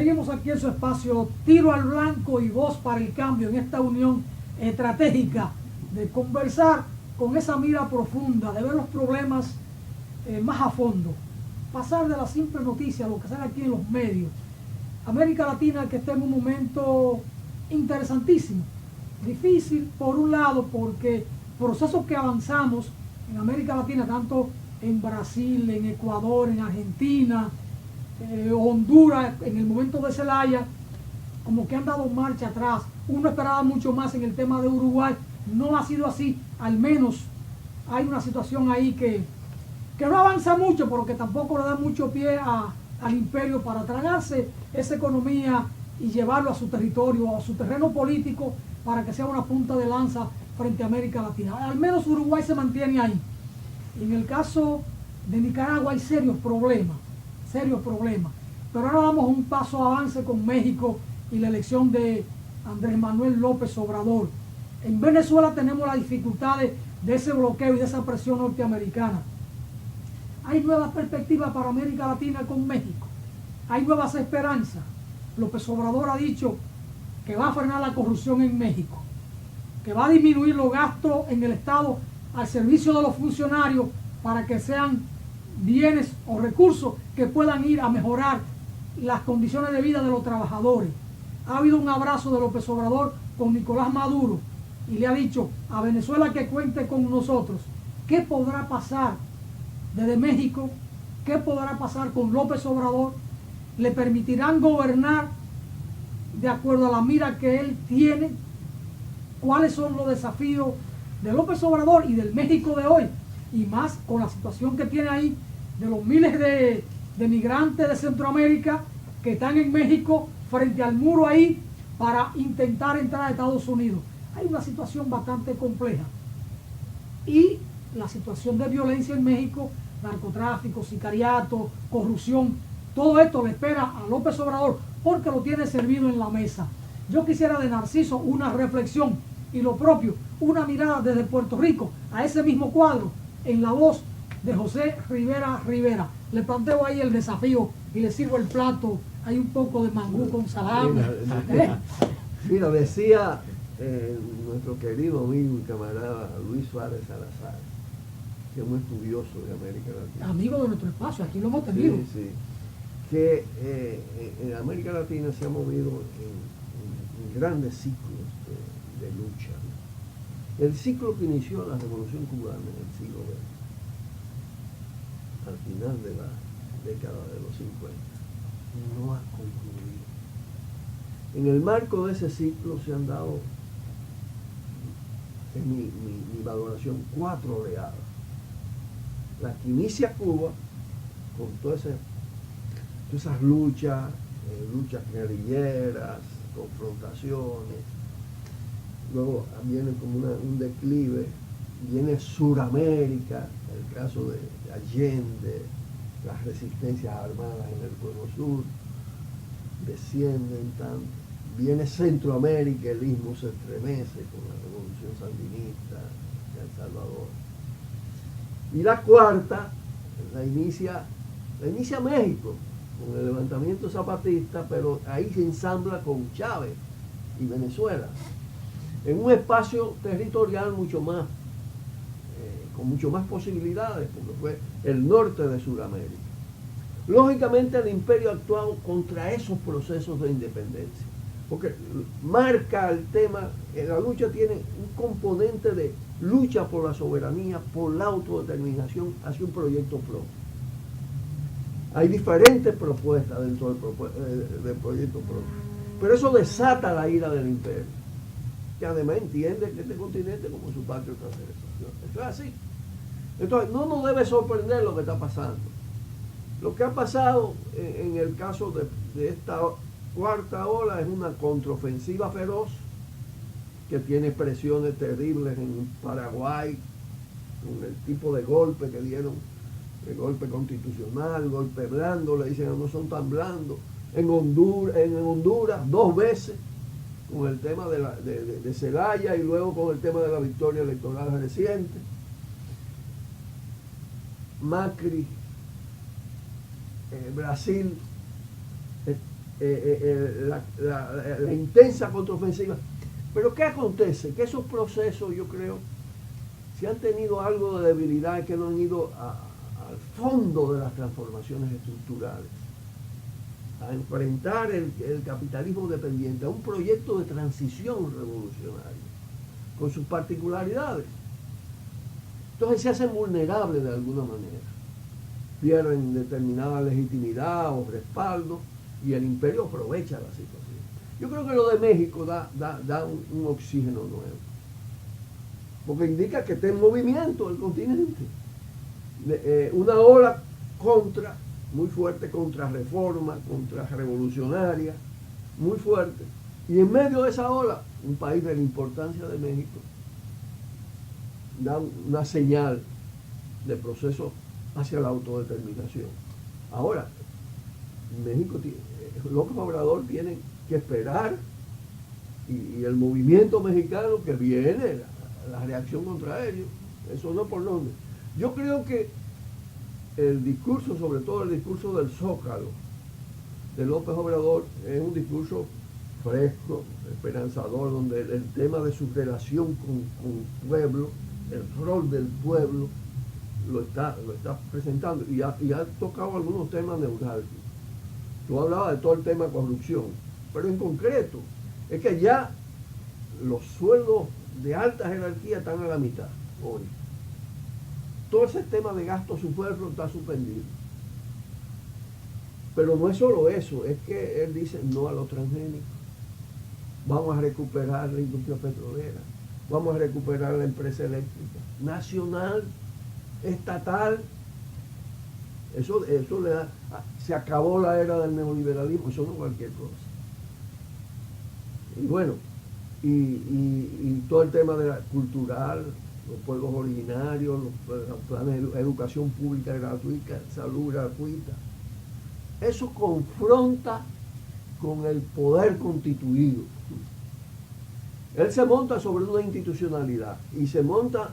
Seguimos aquí en su espacio Tiro al Blanco y Voz para el Cambio, en esta unión estratégica de conversar con esa mira profunda, de ver los problemas más a fondo, pasar de la simple noticia a lo que sale aquí en los medios. América Latina que está en un momento interesantísimo, difícil por un lado porque procesos que avanzamos en América Latina, tanto en Brasil, en Ecuador, en Argentina, Honduras, en el momento de Zelaya, como que han dado marcha atrás. Uno esperaba mucho más en el tema de Uruguay, no ha sido así, al menos hay una situación ahí que no avanza mucho, pero que tampoco le da mucho pie al imperio para tragarse esa economía y llevarlo a su territorio, a su terreno político, para que sea una punta de lanza frente a América Latina. Al menos Uruguay se mantiene ahí. En el caso de Nicaragua hay serios problemas. Pero ahora damos un paso avance con México y la elección de Andrés Manuel López Obrador. En Venezuela tenemos las dificultades de ese bloqueo y de esa presión norteamericana. Hay nuevas perspectivas para América Latina con México. Hay nuevas esperanzas. López Obrador ha dicho que va a frenar la corrupción en México, que va a disminuir los gastos en el Estado al servicio de los funcionarios para que sean bienes o recursos que puedan ir a mejorar las condiciones de vida de los trabajadores. Ha habido un abrazo de López Obrador con Nicolás Maduro y le ha dicho a Venezuela que cuente con nosotros. ¿Qué podrá pasar desde México? ¿Qué podrá pasar con López Obrador? ¿Le permitirán gobernar de acuerdo a la mira que él tiene? ¿Cuáles son los desafíos de López Obrador y del México de hoy? Y más con la situación que tiene ahí de los miles de migrantes de Centroamérica que están en México frente al muro ahí para intentar entrar a Estados Unidos. Hay una situación bastante compleja. Y la situación de violencia en México, narcotráfico, sicariato, corrupción, todo esto le espera a López Obrador porque lo tiene servido en la mesa. Yo quisiera de Narciso una reflexión y lo propio, una mirada desde Puerto Rico a ese mismo cuadro en la voz de José Rivera Rivera. Le planteo ahí el desafío y le sirvo el plato. Hay un poco de mangú con salami. Mira, decía nuestro querido amigo y camarada Luis Suárez Salazar, que es un estudioso de América Latina. Amigo de nuestro espacio, aquí lo hemos tenido. Sí, sí. Que en América Latina se ha movido en grandes ciclos de lucha. El ciclo que inició la Revolución Cubana en el siglo XX, al final de la década de los 50, no ha concluido. En el marco de ese ciclo se han dado, en mi valoración, 4 oleadas. La que inicia Cuba, con todas esas luchas guerrilleras, confrontaciones. Luego viene como un declive, viene Suramérica, el caso de Allende, las resistencias armadas en el Cono Sur, descienden tanto. Viene Centroamérica, el istmo se estremece con la revolución sandinista de El Salvador. Y la cuarta la inicia México, con el levantamiento zapatista, pero ahí se ensambla con Chávez y Venezuela, en un espacio territorial con mucho más posibilidades, porque fue el norte de Sudamérica. Lógicamente el imperio ha actuado contra esos procesos de independencia, porque marca el tema, la lucha tiene un componente de lucha por la soberanía, por la autodeterminación hacia un proyecto propio. Hay diferentes propuestas dentro del proyecto propio, pero eso desata la ira del imperio, que además entiende que este continente como su patria transversal. Eso es así. Entonces, no nos debe sorprender lo que está pasando. Lo que ha pasado en el caso de esta cuarta ola es una contraofensiva feroz que tiene presiones terribles en Paraguay, con el tipo de golpe que dieron, el golpe constitucional, el golpe blando, le dicen no son tan blandos. En Honduras 2 veces, con el tema de Zelaya y luego con el tema de la victoria electoral reciente. Macri, Brasil, la intensa contraofensiva. Pero ¿qué acontece? Que esos procesos, yo creo, si han tenido algo de debilidad, es que no han ido al fondo de las transformaciones estructurales, a enfrentar el capitalismo dependiente, a un proyecto de transición revolucionaria, con sus particularidades. Entonces se hacen vulnerables de alguna manera, pierden determinada legitimidad o respaldo, y el imperio aprovecha la situación. Yo creo que lo de México da un oxígeno nuevo, porque indica que está en movimiento el continente. Una ola muy fuerte contra reforma, contra revolucionaria, muy fuerte. Y en medio de esa ola, un país de la importancia de México da una señal de proceso hacia la autodeterminación. Ahora, México, López Obrador tiene que esperar, y el movimiento mexicano que viene, la reacción contra ellos, eso no por dónde. Yo creo que el discurso, sobre todo el discurso del Zócalo de López Obrador, es un discurso fresco, esperanzador, donde el tema de su relación con el pueblo, el rol del pueblo, lo está presentando, y ha tocado algunos temas neurálgicos. Tú hablabas de todo el tema de corrupción, pero en concreto es que ya los sueldos de alta jerarquía están a la mitad hoy. Todo ese tema de gasto superfluo está suspendido. Pero no es solo eso, es que él dice no a los transgénicos. Vamos a recuperar la industria petrolera, vamos a recuperar la empresa eléctrica nacional, estatal. Eso le da, se acabó la era del neoliberalismo, eso no es cualquier cosa. Y bueno, y todo el tema de la cultural, los pueblos originarios, los planes de educación pública gratuita, salud gratuita, eso confronta con el poder constituido. Él se monta sobre una institucionalidad y se monta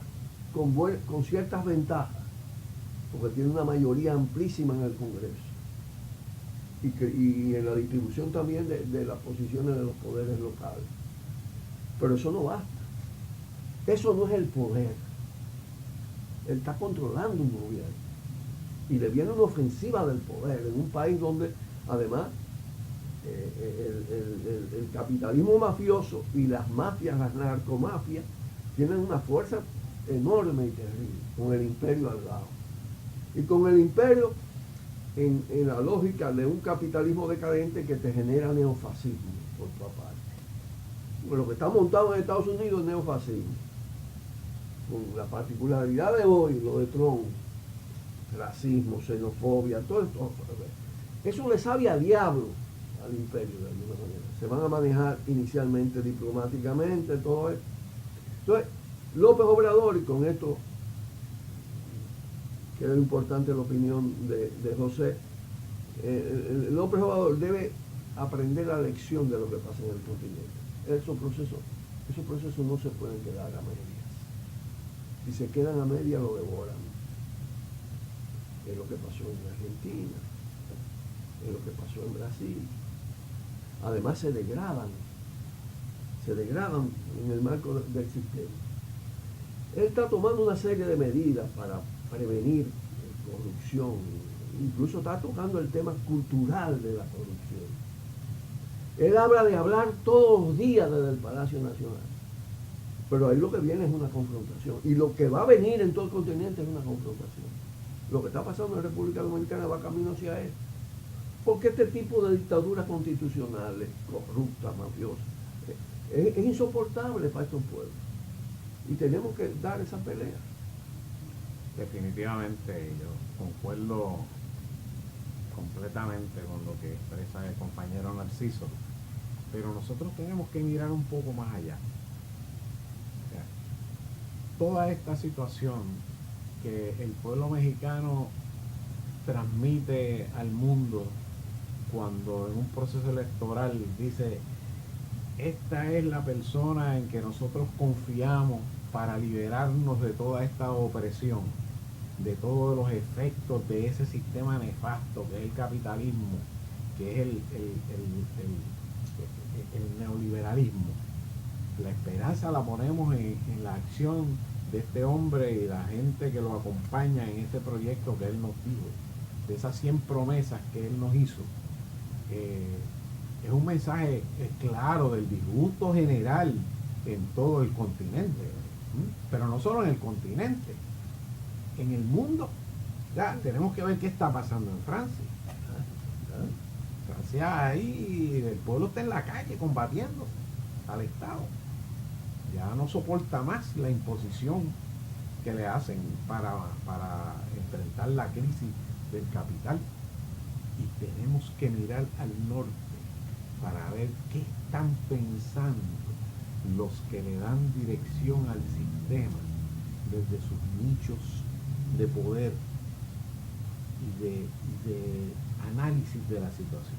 con ciertas ventajas, porque tiene una mayoría amplísima en el Congreso y en la distribución también de las posiciones de los poderes locales. Pero eso no basta. Eso no es el poder. Él está controlando un gobierno y le viene una ofensiva del poder en un país donde además el capitalismo mafioso y las mafias, las narcomafias, tienen una fuerza enorme y terrible, con el imperio al lado. Y con el imperio en la lógica de un capitalismo decadente que te genera neofascismo por tu parte. Bueno, lo que está montado en Estados Unidos es neofascismo, con la particularidad de hoy, lo de Trump, racismo, xenofobia, todo esto. Eso le sabe a diablo al imperio de alguna manera. Se van a manejar inicialmente diplomáticamente, todo esto. Entonces, López Obrador, y con esto queda importante la opinión de José, López Obrador debe aprender la lección de lo que pasa en el continente. Esos procesos no se pueden quedar a medias. Si se quedan a medias lo devoran. Es lo que pasó en Argentina, es lo que pasó en Brasil. Además se degradan en el marco del sistema. Él está tomando una serie de medidas para prevenir corrupción, incluso está tocando el tema cultural de la corrupción. Él habla de hablar todos los días desde el Palacio Nacional, pero ahí lo que viene es una confrontación, y lo que va a venir en todo el continente es una confrontación. Lo que está pasando en República Dominicana va camino hacia eso, porque este tipo de dictaduras constitucionales, corruptas, mafiosas, es insoportable para estos pueblos, y tenemos que dar esa pelea. Definitivamente yo concuerdo completamente con lo que expresa el compañero Narciso, pero nosotros tenemos que mirar un poco más allá. O sea, toda esta situación que el pueblo mexicano transmite al mundo cuando en un proceso electoral dice: esta es la persona en que nosotros confiamos para liberarnos de toda esta opresión, de todos los efectos de ese sistema nefasto que es el capitalismo, que es el neoliberalismo. La esperanza la ponemos en la acción de este hombre y la gente que lo acompaña en este proyecto que él nos dijo, de esas 100 promesas que él nos hizo. Es un mensaje claro del disgusto general en todo el continente, pero no solo en el continente, en el mundo. Ya tenemos que ver qué está pasando en Francia. Francia, ahí el pueblo está en la calle combatiendo al Estado. Ya no soporta más la imposición que le hacen para enfrentar la crisis del capital. Y tenemos que mirar al norte para ver qué están pensando los que le dan dirección al sistema desde sus nichos de poder y de análisis de la situación.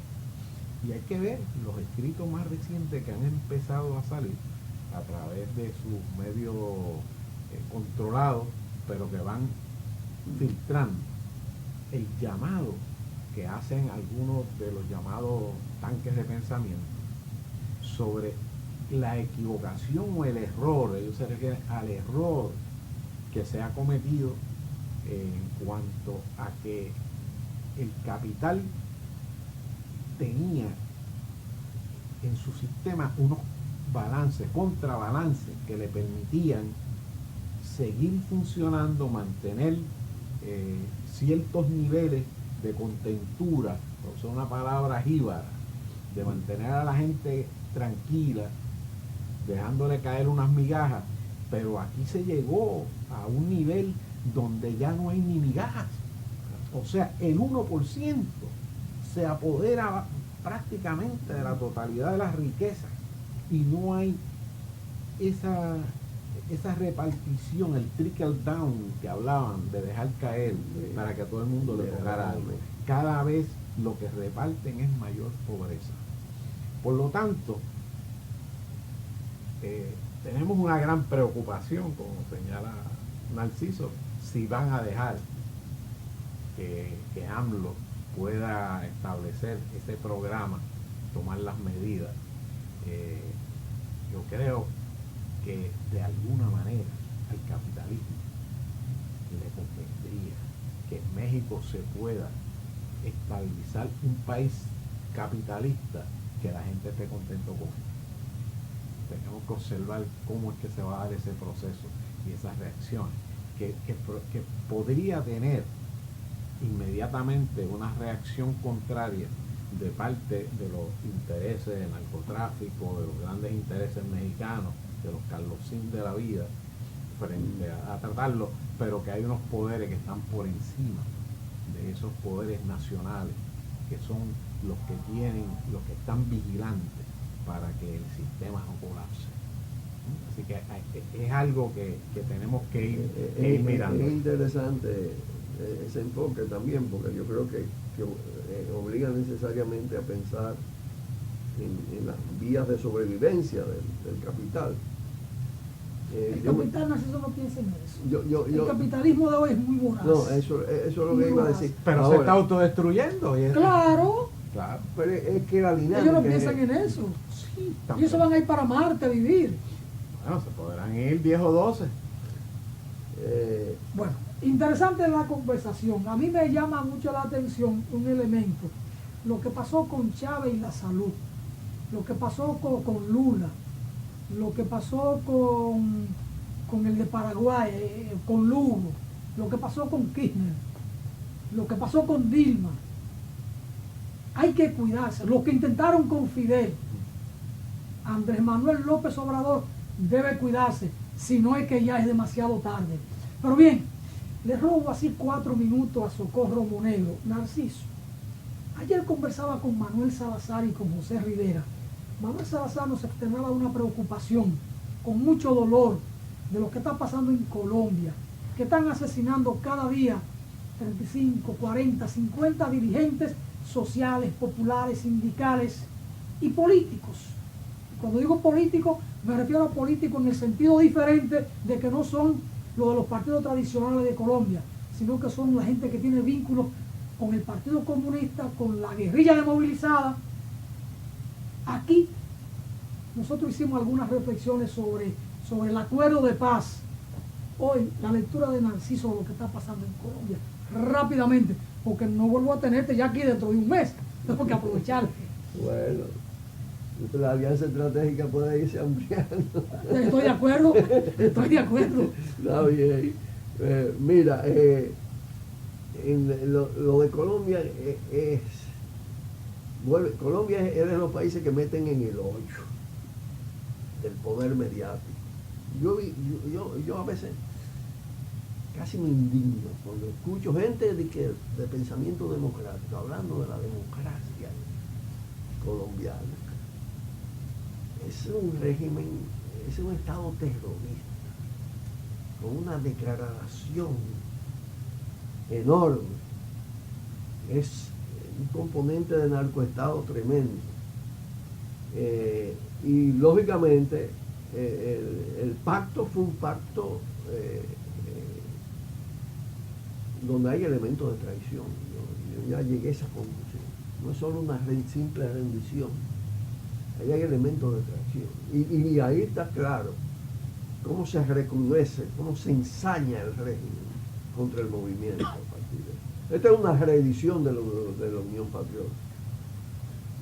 Y hay que ver los escritos más recientes que han empezado a salir a través de sus medios controlados, pero que van filtrando el llamado que hacen algunos de los llamados tanques de pensamiento sobre la equivocación o el error. Ellos se refieren al error que se ha cometido en cuanto a que el capital tenía en su sistema unos balances, contrabalances que le permitían seguir funcionando, mantener ciertos niveles de contentura, o sea, una palabra jíbara, de mantener a la gente tranquila, dejándole caer unas migajas, pero aquí se llegó a un nivel donde ya no hay ni migajas. O sea, el 1% se apodera prácticamente de la totalidad de las riquezas y no hay esa repartición, el trickle down que hablaban de dejar caer para que a todo el mundo le tocara algo. Cada vez lo que reparten es mayor pobreza. Por lo tanto, tenemos una gran preocupación, como señala Narciso, si van a dejar que AMLO pueda establecer ese programa, tomar las medidas. Yo creo que de alguna manera al capitalismo le convendría que en México se pueda estabilizar un país capitalista que la gente esté contento con él. Tenemos que observar cómo es que se va a dar ese proceso y esas reacciones que podría tener inmediatamente una reacción contraria de parte de los intereses del narcotráfico, de los grandes intereses mexicanos, de los Carlosín de la vida, frente a tratarlo, pero que hay unos poderes que están por encima de esos poderes nacionales, que son los que están vigilantes para que el sistema no colapse. Así que es algo que tenemos que ir mirando. Es interesante ese enfoque también, porque yo creo que obliga necesariamente a pensar en las vías de sobrevivencia del capital. El capital, Narciso, no piensa en eso. El capitalismo de hoy es muy voraz. No, eso es lo que iba a decir. Pero ahora se está autodestruyendo. Claro. Pero es que la dinámica... Ellos no piensan en eso. Sí, ellos se van a ir para Marte a vivir. Bueno, se podrán ir 10 o 12. Bueno, interesante la conversación. A mí me llama mucho la atención un elemento. Lo que pasó con Chávez y la salud. Lo que pasó con Lula. Lo que pasó con el de Paraguay, con Lugo. Lo que pasó con Kirchner. Lo que pasó con Dilma. Hay que cuidarse. Lo que intentaron con Fidel. Andrés Manuel López Obrador debe cuidarse, si no es que ya es demasiado tarde. Pero bien, le robo así 4 minutos a Socorro Monegro. Narciso, ayer conversaba con Manuel Salazar y con José Rivera. Manuel Salazar nos externaba una preocupación, con mucho dolor, de lo que está pasando en Colombia, que están asesinando cada día 35, 40, 50 dirigentes sociales, populares, sindicales y políticos. Cuando digo políticos, me refiero a políticos en el sentido diferente de que no son los de los partidos tradicionales de Colombia, sino que son la gente que tiene vínculos con el Partido Comunista, con la guerrilla desmovilizada. Aquí nosotros hicimos algunas reflexiones sobre el acuerdo de paz. Hoy, la lectura de Narciso, lo que está pasando en Colombia, rápidamente, porque no vuelvo a tenerte ya aquí dentro de un mes, tengo que aprovechar. Bueno, la alianza estratégica puede irse ampliando. Estoy de acuerdo, estoy de acuerdo. Está bien. Mira, lo de Colombia Colombia es de los países que meten en el hoyo del poder mediático. Yo a veces casi me indigno cuando escucho gente de pensamiento democrático hablando de la democracia colombiana. Es un régimen, es un estado terrorista, con una declaración enorme. Es un componente de narcoestado tremendo. Y lógicamente el pacto fue un pacto donde hay elementos de traición. Yo ya llegué a esa conclusión. No es solo una simple rendición, ahí hay elementos de traición. Y ahí está claro cómo se recrudece, cómo se ensaña el régimen contra el movimiento a partir de eso. Esta es una reedición de la Unión Patriótica.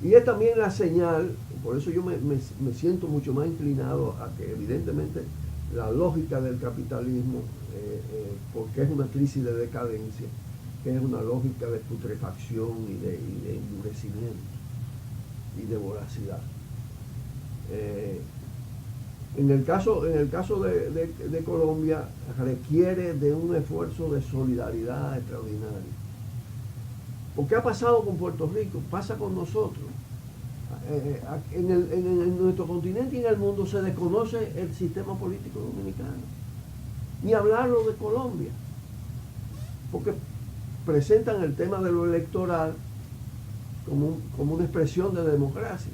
Y es también la señal, por eso yo me siento mucho más inclinado a que evidentemente la lógica del capitalismo, porque es una crisis de decadencia, que es una lógica de putrefacción y de endurecimiento y de voracidad. En el caso de Colombia requiere de un esfuerzo de solidaridad extraordinario. Porque ha pasado con Puerto Rico, pasa con nosotros. En nuestro continente y en el mundo se desconoce el sistema político dominicano. Ni hablarlo de Colombia. Porque presentan el tema de lo electoral como una expresión de democracia.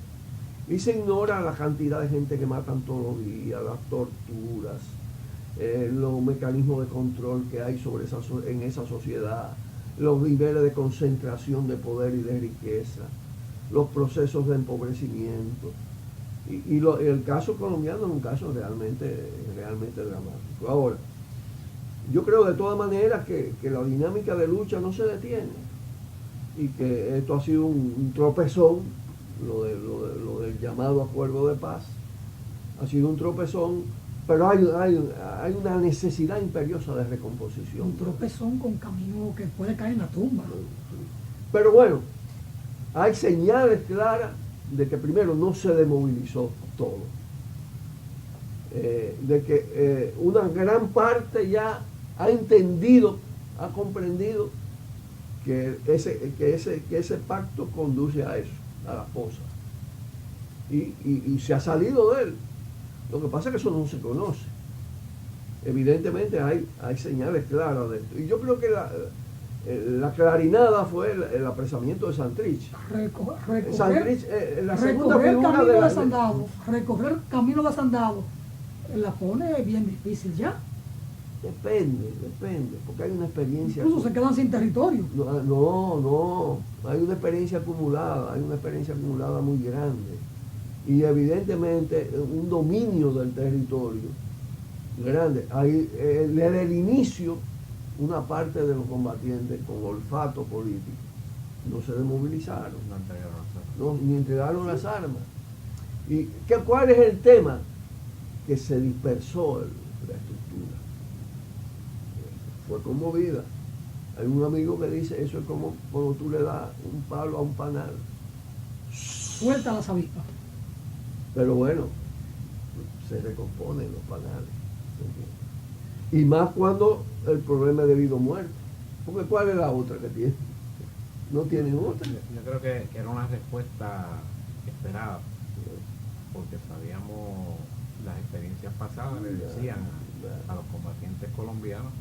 Y se ignora la cantidad de gente que matan todos los días, las torturas, los mecanismos de control que hay en esa sociedad, los niveles de concentración de poder y de riqueza, los procesos de empobrecimiento. Y el caso colombiano es un caso realmente dramático. Ahora, yo creo de todas maneras que la dinámica de lucha no se detiene y que esto ha sido un tropezón, lo del llamado acuerdo de paz, ha sido un tropezón, pero hay una necesidad imperiosa de recomposición. Un tropezón con camino que puede caer en la tumba. Pero bueno, hay señales claras de que primero no se demovilizó todo, de que una gran parte ya ha entendido, ha comprendido que ese pacto conduce a eso, a la fosa, y se ha salido de él. Lo que pasa es que eso no se conoce. Evidentemente hay señales claras de esto. Y yo creo que la clarinada fue el apresamiento de Santrich. Santrich, la segunda figura recorrer camino de Sandado la pone bien difícil ya. Depende, porque hay una experiencia. Incluso se quedan sin territorio. No, hay una experiencia acumulada muy grande. Y evidentemente un dominio del territorio grande. Desde el inicio, una parte de los combatientes con olfato político no se desmovilizaron, ni entregaron las armas. ¿Y cuál es el tema? Que se dispersó la estructura. Fue conmovida. Hay un amigo que dice, eso es como cuando tú le das un palo a un panal. Suelta las avispas. Pero bueno, se recomponen los panales. Y más cuando el problema es debido a muerte. Porque ¿cuál es la otra que tiene? No tienen otra. Yo creo que era una respuesta esperada, porque sabíamos las experiencias pasadas, le decían a los combatientes colombianos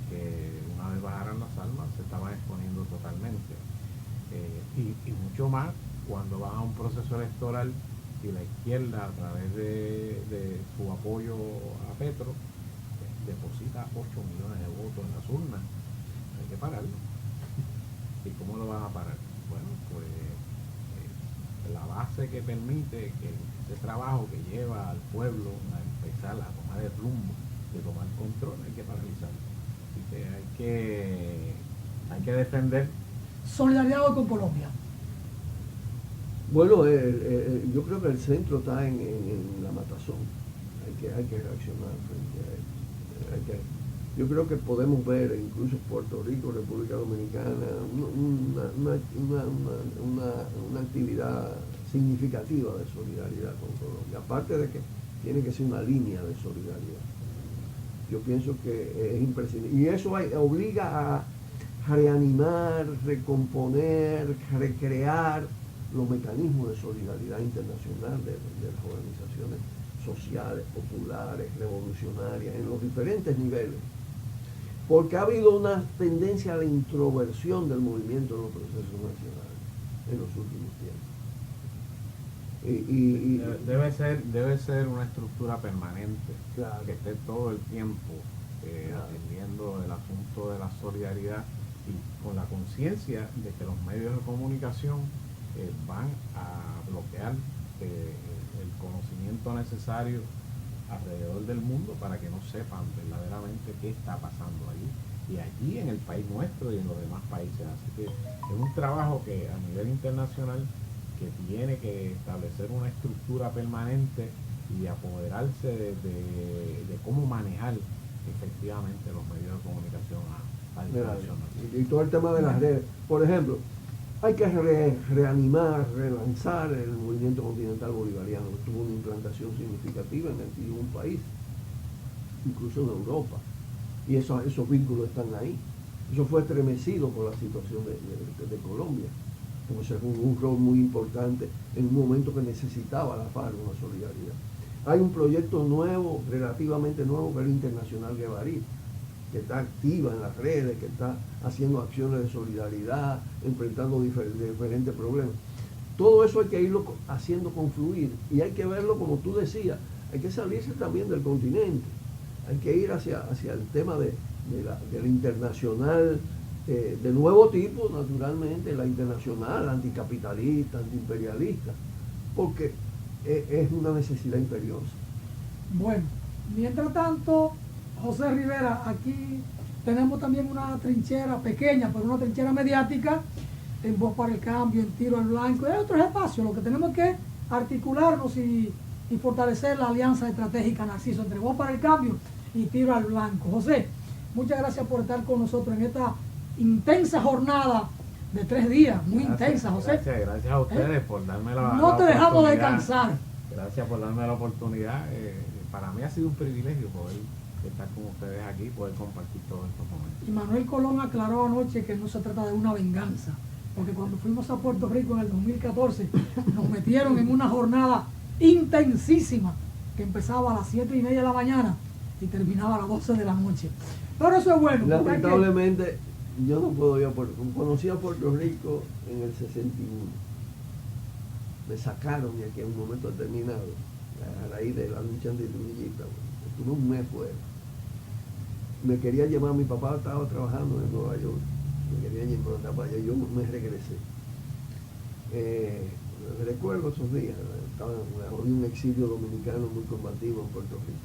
que una vez bajaran las armas se estaban exponiendo totalmente. Y mucho más cuando van a un proceso electoral y la izquierda, a través de su apoyo a Petro, deposita 8 millones de votos en las urnas. Hay que pararlo. ¿Y cómo lo van a parar? Bueno, pues la base que permite que ese trabajo que lleva al pueblo a empezar a tomar el rumbo, de tomar control, hay que paralizarlo. Así que hay que defender. Solidaridad hoy con Colombia. Bueno, yo creo que el centro está en la matazón. Hay que reaccionar frente a él. Yo creo que podemos ver incluso Puerto Rico, República Dominicana, una actividad significativa de solidaridad con Colombia, aparte de que tiene que ser una línea de solidaridad. Yo pienso que es imprescindible. Y eso obliga a reanimar, recomponer, recrear los mecanismos de solidaridad internacional de las organizaciones sociales, populares, revolucionarias, en los diferentes niveles. Porque ha habido una tendencia a la introversión del movimiento en los procesos nacionales en los últimos tiempos. Debe ser una estructura permanente, claro, que esté todo el tiempo atendiendo el asunto de la solidaridad y con la conciencia de que los medios de comunicación van a bloquear el conocimiento necesario alrededor del mundo para que no sepan verdaderamente qué está pasando allí y allí en el país nuestro y en los demás países. Así que es un trabajo que a nivel internacional que tiene que establecer una estructura permanente y apoderarse de cómo manejar efectivamente los medios de comunicación a nivel nacional. Y todo el tema de las redes, por ejemplo, hay que reanimar, relanzar el movimiento continental bolivariano, que tuvo una implantación significativa en 21 países, incluso en Europa, y esos vínculos están ahí. Eso fue estremecido por la situación de Colombia, como se jugó un rol muy importante en un momento que necesitaba la FARC una solidaridad. Hay un proyecto nuevo, relativamente nuevo, que es el Internacional Guevarí, que está activa en las redes, que está haciendo acciones de solidaridad, enfrentando diferentes problemas. Todo eso hay que irlo haciendo confluir y hay que verlo, como tú decías, hay que salirse también del continente, hay que ir hacia el tema de la internacional, de nuevo tipo, naturalmente, la internacional anticapitalista, antiimperialista, porque es una necesidad imperiosa. Bueno, mientras tanto, José Rivera, aquí tenemos también una trinchera pequeña, pero una trinchera mediática, en Voz para el Cambio, en Tiro al Blanco, hay otros espacios. Lo que tenemos que articularnos y fortalecer la alianza estratégica, Narciso, entre Voz para el Cambio y Tiro al Blanco. José, muchas gracias por estar con nosotros en esta intensa jornada de 3 días, muy intensa, José. Gracias a ustedes por darme la No te dejamos descansar. Gracias por darme la oportunidad. Para mí ha sido un privilegio poder estar con ustedes aquí, poder compartir todos estos momentos. Y Manuel Colón aclaró anoche que no se trata de una venganza, porque cuando fuimos a Puerto Rico en el 2014 nos metieron en una jornada intensísima que empezaba a las 7:30 de la mañana y terminaba a las 12 de la noche. Pero eso es bueno. Lamentablemente yo no puedo ir a Puerto Rico. Conocí a Puerto Rico en el 61. Me sacaron de aquí en un momento determinado a raíz de la lucha antitrujillista. Estuve un mes fuera. Me quería llevar, mi papá estaba trabajando en Nueva York, me quería llevar para allá, yo me regresé. Recuerdo esos días, había un exilio dominicano muy combativo en Puerto Rico,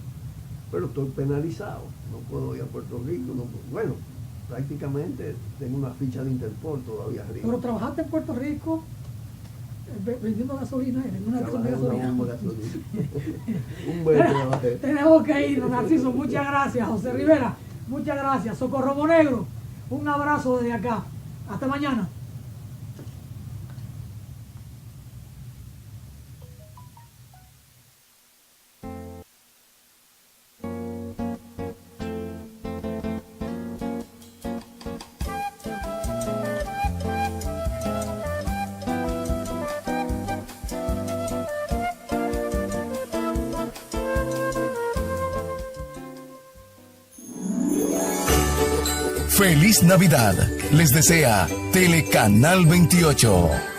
pero estoy penalizado, no puedo ir a Puerto Rico, bueno, prácticamente tengo una ficha de Interpol todavía arriba. Pero trabajaste en Puerto Rico vendiendo gasolina, en una estación de gasolina. Un buen Tenemos que ir, Narciso, muchas gracias. José Rivera, muchas gracias. Socorro Monegro, un abrazo desde acá. Hasta mañana. Feliz Navidad. Les desea Telecanal 28.